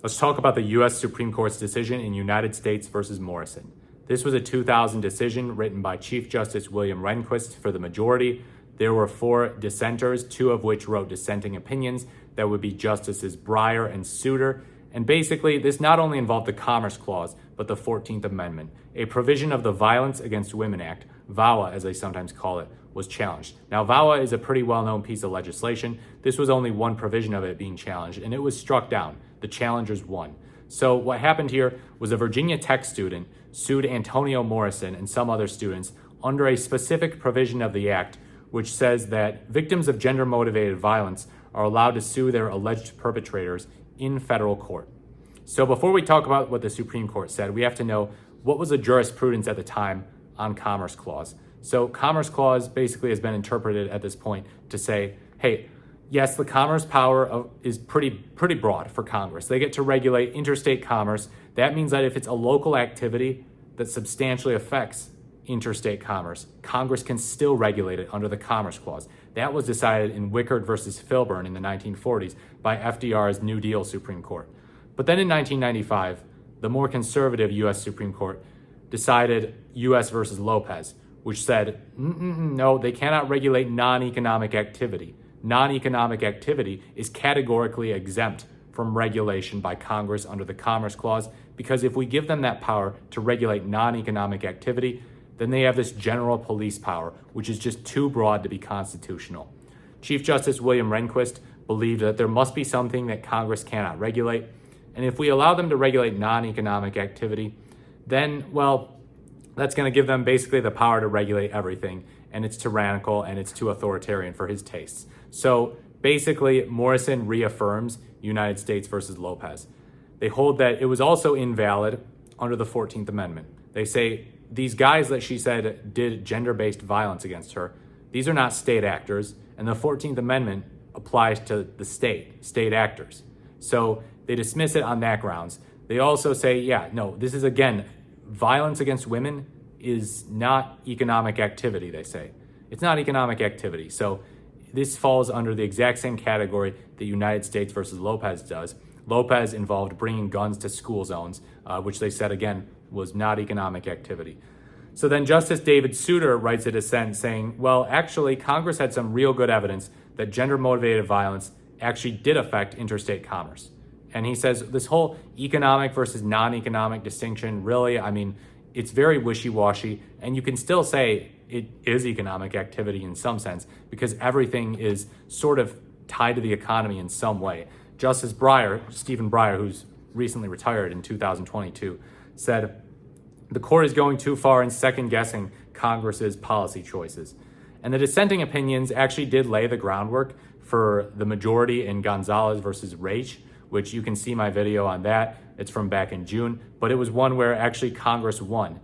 Let's talk about the U.S. Supreme Court's decision in United States versus Morrison. This was a 2000 decision written by Chief Justice William Rehnquist for the majority. There were 4 dissenters, 2 of which wrote dissenting opinions. That would be Justices Breyer and Souter. And basically, this not only involved the Commerce Clause, but the 14th Amendment, a provision of the Violence Against Women Act, VAWA as they sometimes call it, was challenged. Now, VAWA is a pretty well-known piece of legislation. This was only one provision of it being challenged, and it was struck down. The challengers won. So what happened here was a Virginia Tech student sued Antonio Morrison and some other students under a specific provision of the act, which says that victims of gender-motivated violence are allowed to sue their alleged perpetrators in federal court. So before we talk about what the Supreme Court said, we have to know what was the jurisprudence at the time on Commerce Clause. So Commerce Clause basically has been interpreted at this point to say, hey, yes, the commerce power is pretty broad for Congress. They get to regulate interstate commerce. That means that if it's a local activity that substantially affects interstate commerce, Congress can still regulate it under the Commerce Clause. That was decided in Wickard versus Filburn in the 1940s by FDR's New Deal Supreme Court. But then in 1995, the more conservative U.S. Supreme Court decided U.S. versus Lopez, which said, no, they cannot regulate non-economic activity. Non-economic activity is categorically exempt from regulation by Congress under the Commerce Clause, because if we give them that power to regulate non-economic activity, then they have this general police power, which is just too broad to be constitutional. Chief Justice William Rehnquist believed that there must be something that Congress cannot regulate, and if we allow them to regulate non-economic activity, then, well, that's going to give them basically the power to regulate everything, and it's tyrannical and it's too authoritarian for his tastes. So basically, Morrison reaffirms United States versus Lopez. They hold that it was also invalid under the 14th Amendment. They say these guys that she said did gender-based violence against her, these are not state actors, and the 14th Amendment applies to the state actors. So they dismiss it on that grounds. They also say, yeah, no, this is, again, violence against women is not economic activity, they say. It's not economic activity. So this falls under the exact same category that United States versus Lopez does. Lopez involved bringing guns to school zones, which they said, again, was not economic activity. So then Justice David Souter writes a dissent saying, well, actually, Congress had some real good evidence that gender-motivated violence actually did affect interstate commerce. And he says this whole economic versus non-economic distinction, really, I mean, it's very wishy-washy, and you can still say it is economic activity in some sense because everything is sort of tied to the economy in some way. Justice Breyer, Stephen Breyer, who's recently retired in 2022, said, the court is going too far in second-guessing Congress's policy choices. And the dissenting opinions actually did lay the groundwork for the majority in Gonzalez versus Raich, which you can see my video on that. It's from back in June, but it was one where actually Congress won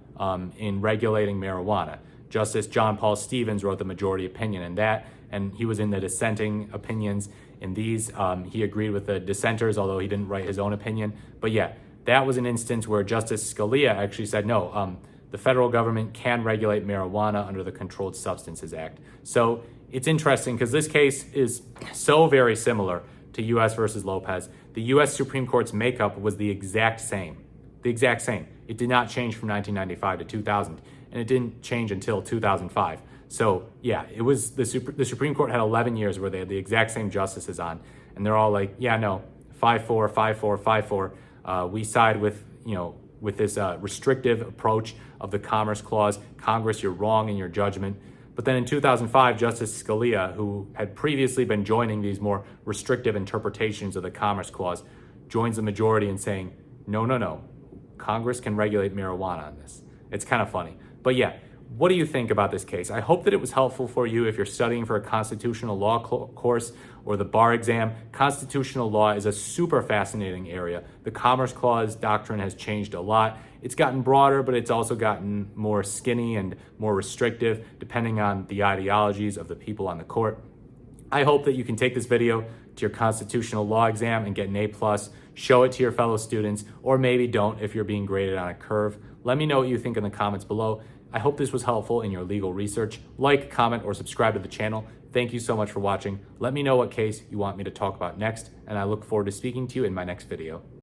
in regulating marijuana. Justice John Paul Stevens wrote the majority opinion in that, and he was in the dissenting opinions in these. He agreed with the dissenters, although he didn't write his own opinion. But yeah, that was an instance where Justice Scalia actually said, no, the federal government can regulate marijuana under the Controlled Substances Act. So it's interesting because this case is so very similar to U.S. versus Lopez. The U.S. Supreme Court's makeup was the exact same. The exact same. It did not change from 1995 to 2000, and it didn't change until 2005. So yeah, it was the Supreme Court had 11 years where they had the exact same justices on, and they're all like, yeah, no, 5-4, 5-4, 5-4. We side with, with this restrictive approach of the Commerce Clause. Congress, you're wrong in your judgment. But then in 2005, Justice Scalia, who had previously been joining these more restrictive interpretations of the Commerce Clause, joins the majority in saying, no, Congress can regulate marijuana on this. It's kind of funny. But yeah, what do you think about this case? I hope that it was helpful for you if you're studying for a constitutional law course or the bar exam. Constitutional law is a super fascinating area. The Commerce Clause doctrine has changed a lot. It's gotten broader, but it's also gotten more skinny and more restrictive depending on the ideologies of the people on the court. I hope that you can take this video to your constitutional law exam and get an A+, show it to your fellow students, or maybe don't if you're being graded on a curve. Let me know what you think in the comments below. I hope this was helpful in your legal research. Like, comment, or subscribe to the channel. Thank you so much for watching. Let me know what case you want me to talk about next, and I look forward to speaking to you in my next video.